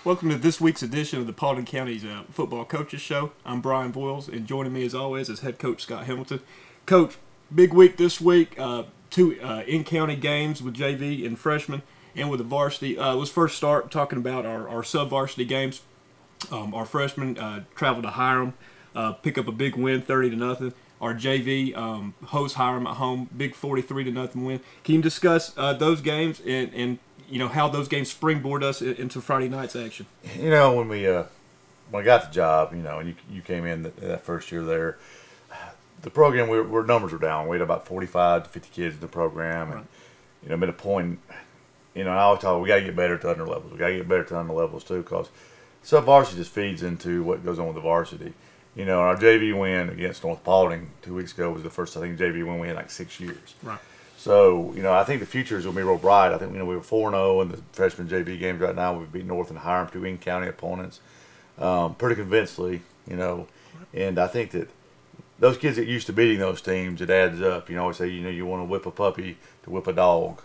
Welcome to this week's edition of the Paulding County's Football Coaches Show. I'm Brian Voyles, and joining me as always is head coach Scott Hamilton. Coach, big week this week. Two in-county games with JV and freshmen and with the varsity. Let's first start talking about our sub-varsity games. Our freshmen traveled to Hiram, pick up a big win, 30-0. Our JV hosts Hiram at home, big 43-0 win. Can you discuss those games and you know how those games springboard us into Friday night's action? You know, when I got the job, you know, and you came in that first year there, the program, our numbers were down. We had about 45 to 50 kids in the program, and you know, at a point, you know, I always talk, we got to get better to under levels. We got to get better to under levels too, because sub-varsity just feeds into what goes on with the varsity. You know, our JV win against North Paulding 2 weeks ago was the first, I think, JV win we had in like 6 years. Right. So, you know, I think the future is going to be real bright. I think, you know, we were 4-0 in the freshman JV games right now. We've beaten North and Hiram, two in-county opponents, pretty convincingly, you know. And I think that those kids that used to beating those teams, it adds up. You know, I always say, you know, you want to whip a puppy to whip a dog.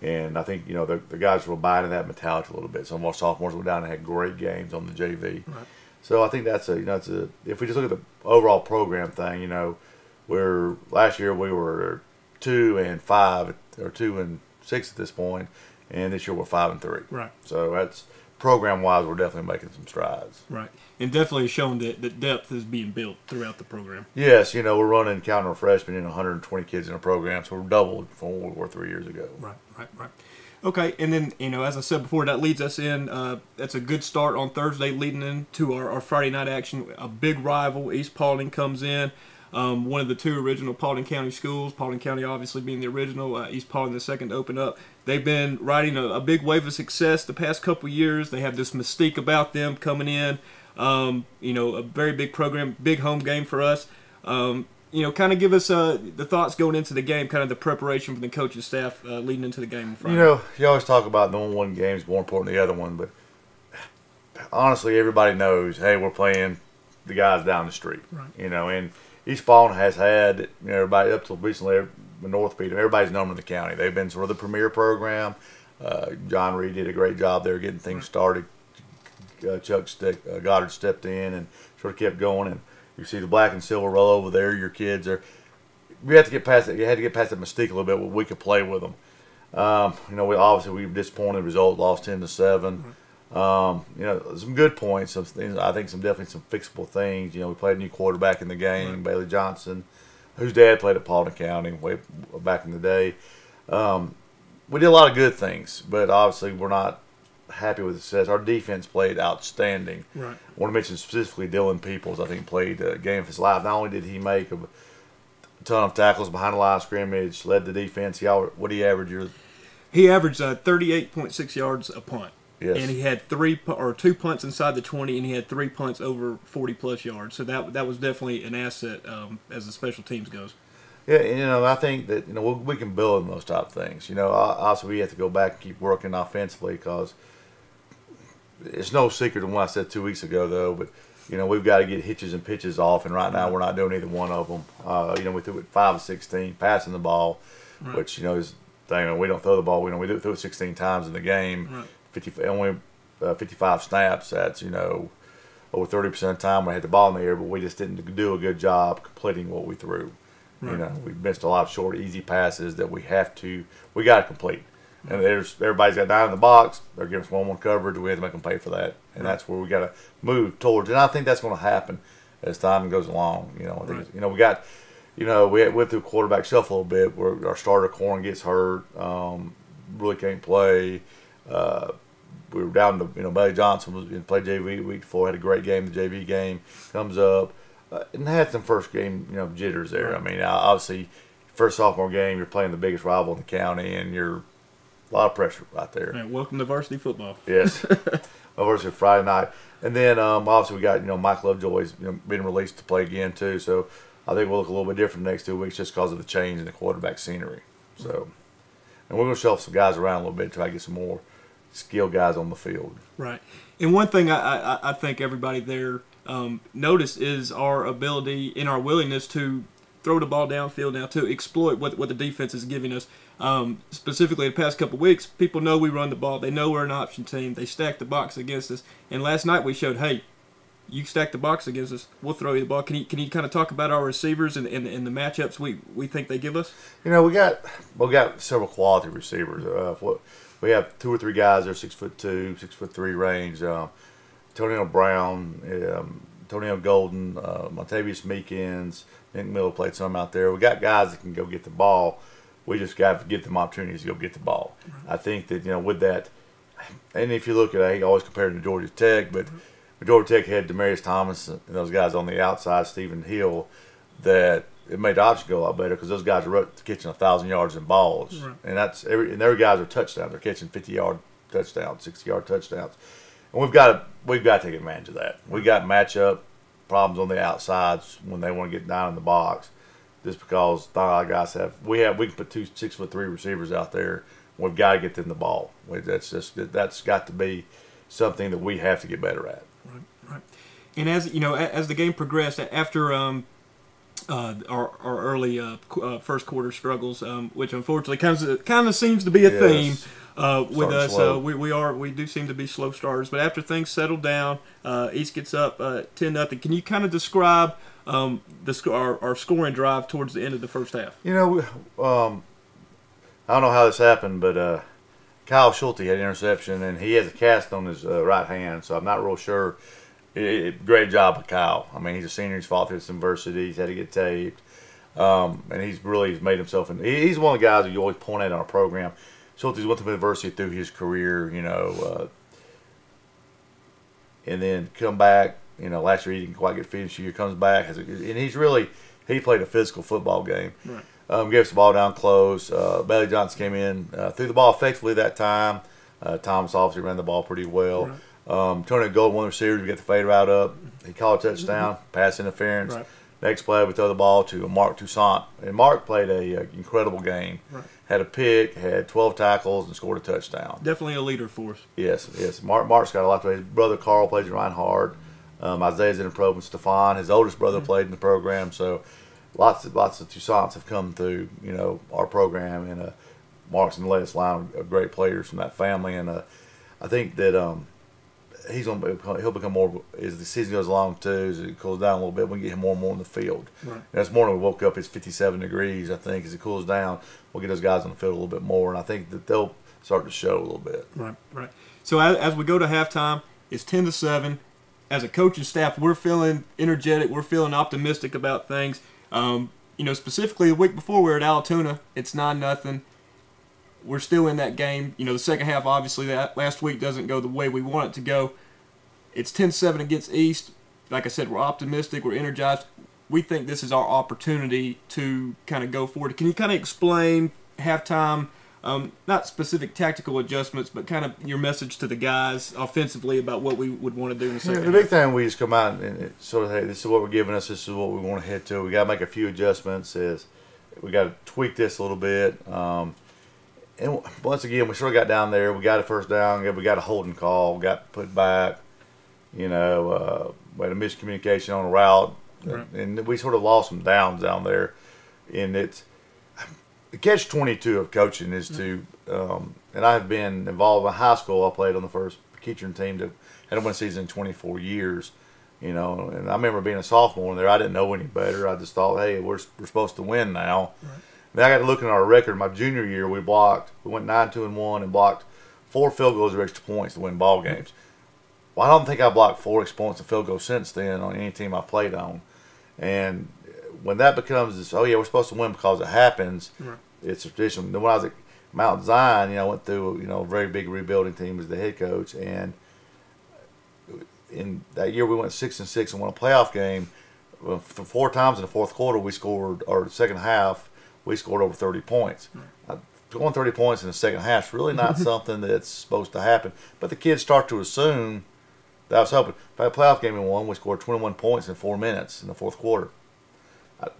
And I think, you know, the guys were buying that mentality a little bit. Some of our sophomores went down and had great games on the JV. Right. So I think that's if we just look at the overall program thing, you know, last year we were 2-5 or 2-6 at this point, and this year we're 5-3. Right. So that's program-wise, we're definitely making some strides. Right, and definitely showing that depth is being built throughout the program. Yes, you know, we're running counting our freshmen in 120 kids in a program, so we're doubled from what we were 3 years ago. Right. Okay, and then, you know, as I said before, that leads us in. That's a good start on Thursday, leading into our Friday night action. A big rival, East Paulding, comes in. One of the two original Paulding County schools, Paulding County obviously being the original, East Paulding the second to open up. They've been riding a big wave of success the past couple of years. They have this mystique about them coming in. You know, a very big program, big home game for us. You know, kind of give us the thoughts going into the game, kind of the preparation from the coaching staff leading into the game on Friday. You know, you always talk about knowing one game is more important than the other one, but honestly, everybody knows, hey, we're playing the guys down the street. Right. You know, and East Paulding has had, you know, everybody up till recently, North beat them, everybody's number in the county. They've been sort of the premier program. John Reed did a great job there getting things started. Chuck Goddard stepped in and sort of kept going. And you see the black and silver roll over there. Your kids are. We had to get past that. You had to get past that mystique a little bit where we could play with them. You know, we were disappointed. Result lost 10-7. You know, some good points, some things. I think definitely some fixable things. You know, we played a new quarterback in the game, Bailey Johnson, whose dad played at Paulding County way back in the day. We did a lot of good things, but obviously we're not happy with the success. Our defense played outstanding. Right. I want to mention specifically Dylan Peoples. I think played a game of his life. Not only did he make a ton of tackles behind the line of scrimmage, led the defense. What did he average? He averaged 38.6 yards a punt. Yes. And he had 2 punts inside the 20, and he had 3 punts over 40-plus yards. So that was definitely an asset as the special teams goes. Yeah, you know, I think that, you know, we can build on those type of things. You know, also we have to go back and keep working offensively, because it's no secret in what I said 2 weeks ago, though, but, you know, we've got to get hitches and pitches off, and right now we're not doing either one of them. You know, we threw it 5 of 16, passing the ball, which, you know, is the thing. We don't throw the ball. We threw it 16 times in the game. Right. 55 snaps. That's, you know, over 30% of the time we had the ball in the air, but we just didn't do a good job completing what we threw. Right. You know, we missed a lot of short, easy passes that we got to complete. And everybody's got 9 in the box. They're giving us 1-1 coverage. We have to make them pay for that, and that's where we got to move towards. And I think that's going to happen as time goes along. You know, I think you know, we went through quarterback shuffle a little bit where our starter Corn gets hurt, really can't play. We were down to, you know, Bailey Johnson played JV the week before, had a great game. The JV game comes up and had some first game, you know, jitters there. Right. I mean, obviously, first sophomore game, you're playing the biggest rival in the county, and you're a lot of pressure right there. Right, welcome to varsity football. Yes, varsity Friday night, and then obviously we got, you know, Mike Lovejoy's, you know, been released to play again too. So I think we'll look a little bit different the next 2 weeks just because of the change in the quarterback scenery. So, and we're going to shuffle some guys around a little bit to try to get some more skilled guys on the field. Right. And one thing I think everybody there noticed is our ability and our willingness to throw the ball downfield now to exploit what the defense is giving us. Specifically, the past couple of weeks, people know we run the ball. They know we're an option team. They stack the box against us. And last night we showed, hey, you stack the box against us, we'll throw you the ball. Can you kind of talk about our receivers and the matchups we think they give us? We got several quality receivers. We have 2 or 3 guys that are 6'2", 6'3" range. Antonio Brown, Antonio Golden, Montavious Meekins, Nick Miller played some out there. We got guys that can go get the ball. We just got to give them opportunities to go get the ball. I think that with that, and if you look at it, I always compare it to Georgia Tech, but Georgia Tech had Demarius Thomas and those guys on the outside, Stephen Hill, that it made the option go a lot better because those guys are catching 1,000 yards in balls, and and their guys are touchdowns. They're catching 50-yard touchdowns, 60-yard touchdowns, and we've got to take advantage of that. We got matchup problems on the outsides when they want to get down in the box, just because our guys we can put 2 6'3" receivers out there. We've got to get them the ball. That's got to be something that we have to get better at. Right. And as the game progressed, after our early first quarter struggles, which unfortunately kind of seems to be a theme with us, we do seem to be slow starters. But after things settled down, East gets up 10-0. Can you kind of describe our scoring drive towards the end of the first half? I don't know how this happened, but Kyle Schulte had an interception, and he has a cast on his right hand, so I'm not real sure. Great job with Kyle. I mean, he's a senior. He's fought through some adversity. He's had to get taped, and he's made himself. He's one of the guys that you always point at on our program. Schulte's went through adversity through his career, and then come back. Last year he didn't quite get finished. Year comes back, and he played a physical football game. Right. Gave us the ball down close. Bailey Johnson came in, threw the ball effectively that time. Thomas obviously ran the ball pretty well. Right. Tony Gold, one of the receivers, we get the fade route up. He called a touchdown, pass interference. Right. Next play, we throw the ball to Mark Toussaint. And Mark played an incredible game. Right. Had a pick, had 12 tackles, and scored a touchdown. Definitely a leader for us. Yes. Mark's got a lot to play. His brother Carl plays at Reinhardt. Isaiah's in the program. Stefan, his oldest brother, played in the program. So lots of Toussaints have come through, our program. And Mark's in the latest line of great players from that family. And I think that he'll become more as the season goes along too. As it cools down a little bit, we can get him more and more in the field. Right. This morning we woke up, it's 57 degrees. I think as it cools down, we'll get those guys on the field a little bit more, and I think that they'll start to show a little bit. Right. So as we go to halftime, it's 10-7. As a coaching staff, we're feeling energetic. We're feeling optimistic about things. Specifically the week before we were at Altoona, it's 9-0. We're still in that game. The second half, obviously, that last week doesn't go the way we want it to go. It's 10-7 against East. Like I said, we're optimistic. We're energized. We think this is our opportunity to kind of go forward. Can you kind of explain halftime, not specific tactical adjustments, but kind of your message to the guys offensively about what we would want to do in the second half? The big thing we just come out and sort of, hey, this is what we're giving us. This is what we want to head to. We got to make a few adjustments. We got to tweak this a little bit. And once again, we sort of got down there. We got a first down. We got a holding call. Got put back. We had a miscommunication on a route. Right. And we sort of lost some downs down there. And it's the catch-22 of coaching is to and I've been involved in high school. I played on the first Keatron team that hadn't won a season in 24 years. And I remember being a sophomore there. I didn't know any better. I just thought, hey, we're supposed to win now. Right. Then I got to looking at our record. My junior year, we went 9-2-1 and blocked 4 field goals or extra points to win ball games. Well, I don't think I blocked 4 extra points and field goals since then on any team I played on. And when that becomes this, we're supposed to win because it happens. Right. It's a tradition. Then when I was at Mount Zion, I went through a very big rebuilding team as the head coach, and in that year we went 6-6 and won a playoff game. For 4 times in the fourth quarter, we scored, or the second half, we scored over 30 points. Scoring 30 points in the second half is really not something that's supposed to happen. But the kids start to assume that was hoping. If I had a playoff game we won, we scored 21 points in 4 minutes in the fourth quarter.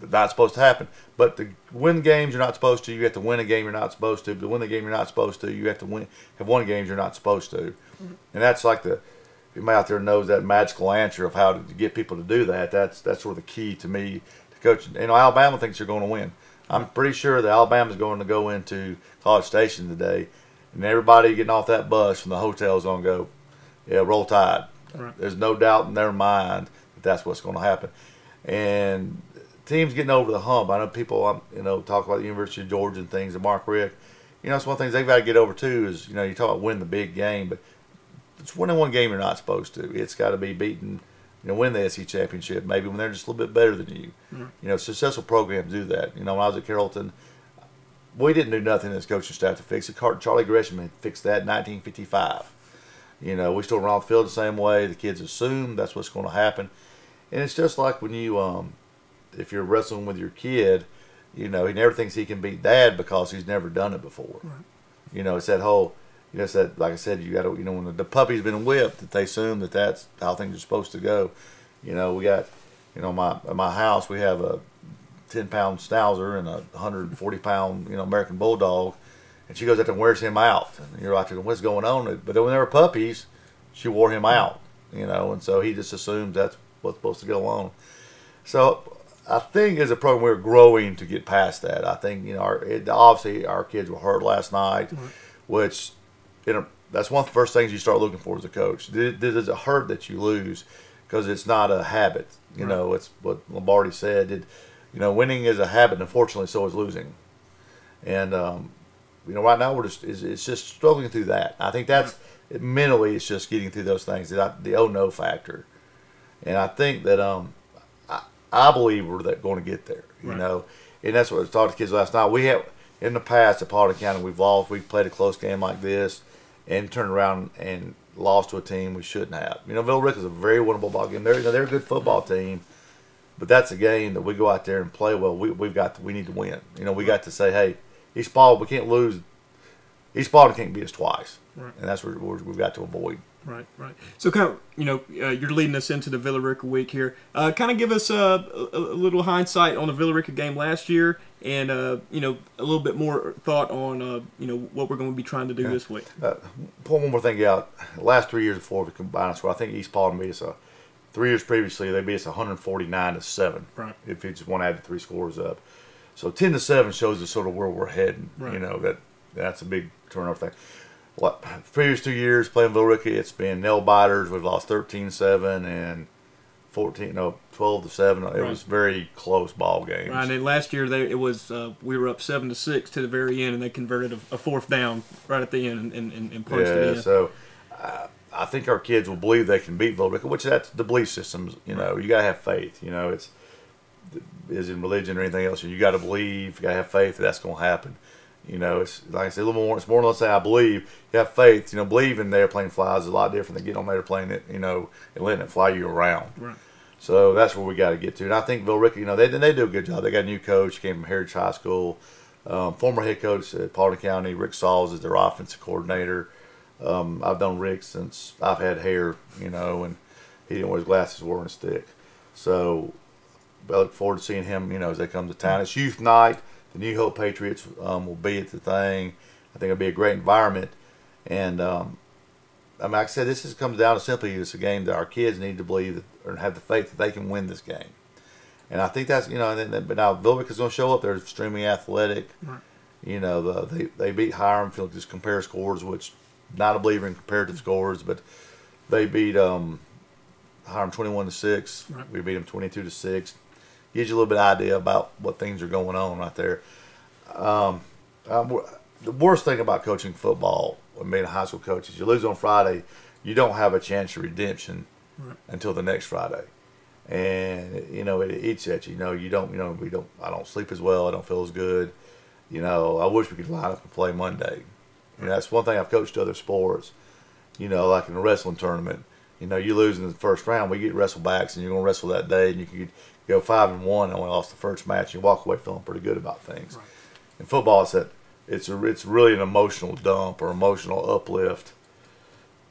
Not supposed to happen. But to win games you're not supposed to. You have to win a game you're not supposed to. But to win the game you're not supposed to, you have to have won games you're not supposed to. Mm-hmm. And that's like anybody out there knows that magical answer of how to get people to do that. That's sort of the key to me to Coach, Alabama thinks you're going to win. I'm pretty sure that Alabama's going to go into College Station today, and everybody getting off that bus from the hotel is going to go, yeah, roll tide. Right. There's no doubt in their mind that that's what's going to happen. And teams getting over the hump. I know people, talk about the University of Georgia and things, and Mark Richt. It's one of the things they've got to get over too is, you talk about winning the big game, but it's winning one game you're not supposed to. It's got to be beating, win the SEC championship, maybe when they're just a little bit better than you. Mm-hmm. Successful programs do that. When I was at Carrollton, we didn't do nothing as coaching staff to fix it. Charlie Gresham had fixed that in 1955. We still run off the field the same way. The kids assume that's what's going to happen. And it's just like when you, if you're wrestling with your kid, he never thinks he can beat dad because he's never done it before. Right. It's that whole, it's that, like I said, you got to, when the puppy's been whipped, that they assume that that's how things are supposed to go. We got, at my house, we have a 10-pound Schnauzer and a 140-pound, American Bulldog, and she goes out there and wears him out. And you're like, what's going on? But when they were puppies, she wore him out, and so he just assumes that's what's supposed to go on. So I think as a program, we're growing to get past that. I think, obviously our kids were hurt last night, which, that's one of the first things you start looking for as a coach. Does it hurt that you lose? Because it's not a habit. It's what Lombardi said. Winning is a habit, and unfortunately, so is losing. And, right now it's just struggling through that. I think that's mentally, it's just getting through those things, the oh no factor. And I think that I believe we're going to get there, and that's what I was talking to kids last night. We have, in the past at Paulding County, we've played a close game like this and turned around and lost to a team we shouldn't have. Villa Rica is a very winnable ball game. They're a good football team, but that's a game that we go out there and play well. We need to win. We got to say, hey, East Paulding, we can't lose. East Paulding can't beat us twice, and that's what we've got to avoid. Right. So kind of, you're leading us into the Villa Rica week here. Kind of give us a little hindsight on the Villa Rica game last year, and a little bit more thought on what we're going to be trying to do this week. Pull one more thing out. The last 3 years before we combined us, I think East Paulding beat us 3 years previously. They beat us 149-7. Right. If you just want to add the 3 scores up, so 10-7 shows us sort of where we're heading. Right. That's a big turnover thing. Previous 2 years playing Villa Rica, it's been nail biters. We've lost 13-7 and 12-7. It was very close ball games. Right, and last year we were up 7-6 to the very end, and they converted a 4th down right at the end and punched it in. So I think our kids will believe they can beat Villa Rica, which that's the belief systems. You got to have faith. It's is in religion or anything else. You got to believe. You got to have faith that that's going to happen. It's like I said, a little more. It's more than let's say I believe. You have faith. Believing the airplane flies is a lot different than getting on the airplane and letting it fly you around. Right. So that's where we got to get to. And I think Villa Rica, they do a good job. They got a new coach, came from Heritage High School, former head coach at Paulding County. Rick Sauls is their offensive coordinator. I've known Rick since I've had hair, and he didn't wear his glasses, wore a stick. So I look forward to seeing him, as they come to town. It's youth night. The New Hope Patriots will be at the thing. I think it'll be a great environment. And, like I said, this comes down to simply it's a game that our kids need to believe or have the faith that they can win this game. And I think that's, but now Villa Rica's going to show up. They're extremely athletic. Right. They beat Hiram, if you just compare scores, which not a believer in comparative scores, but they beat Hiram 21-6. Right. We beat them 22-6. Gives you a little bit of idea about what things are going on right there. The worst thing about coaching football, when being a high school coach, is you lose on Friday, you don't have a chance of redemption until the next Friday, and it eats at you. I don't sleep as well. I don't feel as good. I wish we could line up and play Monday. That's one thing I've coached other sports. Like in a wrestling tournament, you lose in the first round, we get wrestlebacks, and you're going to wrestle that day, and you could go 5-1 and only lost the first match. You walk away feeling pretty good about things. Right. In football, it's really an emotional dump or emotional uplift.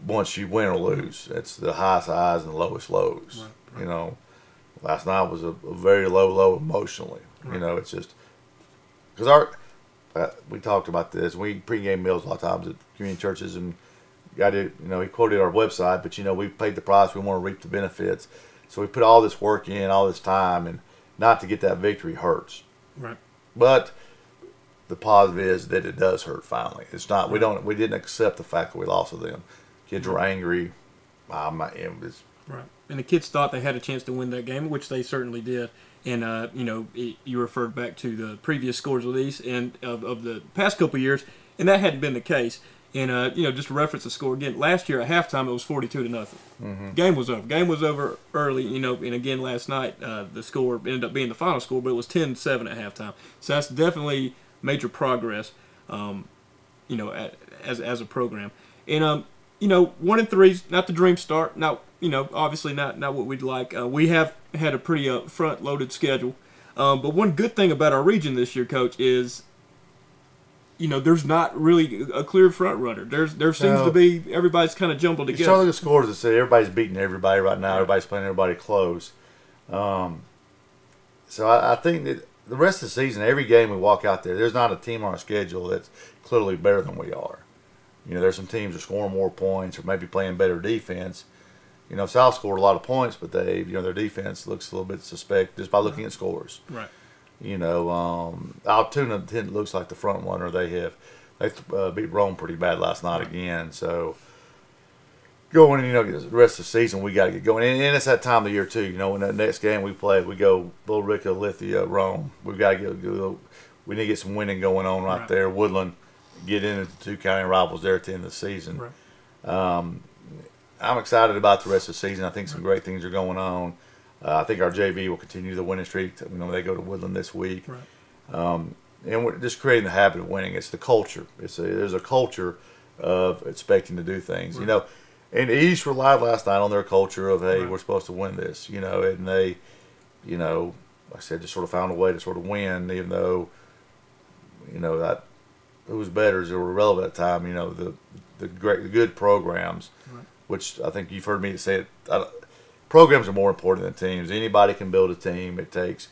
Once you win or lose, it's the highest highs and the lowest lows. Right. Last night was a very low emotionally. Right. It's just because we talked about this. We pregame meals a lot of times at community churches, and he quoted our website, but we paid the price. We want to reap the benefits. So we put all this work in, all this time, and not to get that victory hurts. Right. But the positive is that it does hurt finally. It's not, we didn't accept the fact that we lost to them. Kids were angry. Right. And the kids thought they had a chance to win that game, which they certainly did. And, you referred back to the previous scores of these and of the past couple of years, and that hadn't been the case. And, just to reference the score again, last year at halftime it was 42-0. Mm-hmm. Game was over. Game was over early, and again last night the score ended up being the final score, but it was 10-7 at halftime. So that's definitely major progress, as a program. And, 1-3's not the dream start. Not, obviously not what we'd like. We have had a pretty front-loaded schedule. But one good thing about our region this year, Coach, is there's not really a clear front runner. There seems to be, everybody's kind of jumbled together. Some of the scores that say everybody's beating everybody right now. Everybody's playing everybody close. So I think that the rest of the season, every game we walk out there's not a team on our schedule that's clearly better than we are. There's some teams that are scoring more points or maybe playing better defense. South scored a lot of points, but their defense looks a little bit suspect just by looking at scores. Right. Altoona looks like the front runner. They beat Rome pretty bad last night again. So going, the rest of the season we got to get going, and it's that time of the year too. When that next game we play, we go Villa Rica, Lithia, Rome. We've got to go. We need to get some winning going on right there. Woodland, get into the two county rivals there at the end of the season. Right. I'm excited about the rest of the season. I think some great things are going on. I think our JV will continue the winning streak. They go to Woodland this week. Right. And we're just creating the habit of winning. It's the culture. There's a culture of expecting to do things. Right. And the East relied last night on their culture of, hey, we're supposed to win this. And they, like I said, just sort of found a way to sort of win, even though, that who was better is irrelevant at the time. The good programs, right. Which I think you've heard me say it. Programs are more important than teams. Anybody can build a team. It takes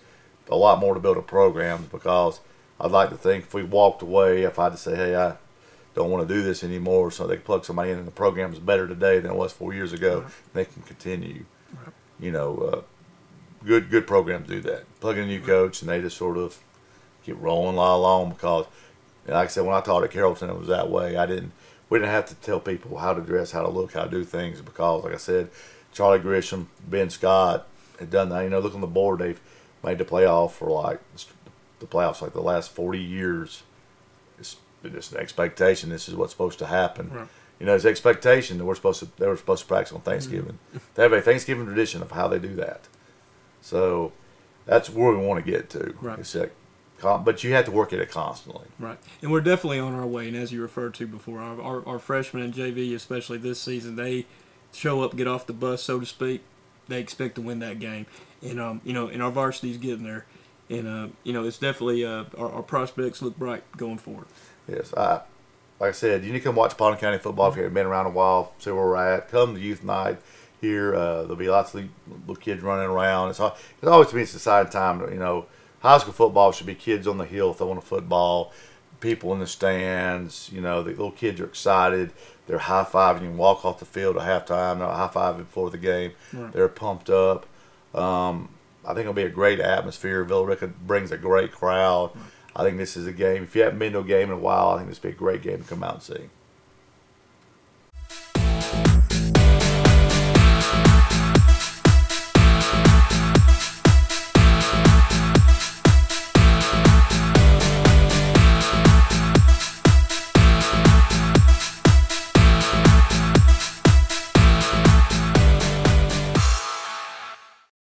a lot more to build a program, because I'd like to think if we walked away, if I had to say, hey, I don't want to do this anymore, so they can plug somebody in and the program is better today than it was 4 years ago, right. They can continue. Right. Good programs do that. Plug in a new coach and they just sort of keep rolling along, because, like I said, when I taught at Carrollton, it was that way. We didn't have to tell people how to dress, how to look, how to do things, because, like I said, Charlie Grisham, Ben Scott had done that. Look on the board, they've made the playoff for the playoffs like the last 40 years. It's just an expectation. This is what's supposed to happen. Right. It's expectation that they were supposed to practice on Thanksgiving. Mm-hmm. They have a Thanksgiving tradition of how they do that. So that's where we want to get to. Right. But you have to work at it constantly. Right. And we're definitely on our way. And as you referred to before, our freshmen and JV, especially this season, they show up, get off the bus, so to speak. They expect to win that game. And, and our varsity's getting there. And, it's definitely our prospects look bright going forward. Yes. Like I said, you need to come watch Paulding County football if you haven't been around a while, see where we're at. Come to youth night here. There'll be lots of little kids running around. It's always to me, it's a exciting time. High school football should be kids on the hill throwing a football, people in the stands. The little kids are excited. They're high-fiving. You can walk off the field at halftime. They're high-fiving before the game. Right. They're pumped up. I think it'll be a great atmosphere. Villa Rica brings a great crowd. Right. I think this is a game. If you haven't been to a game in a while, I think this will be a great game to come out and see.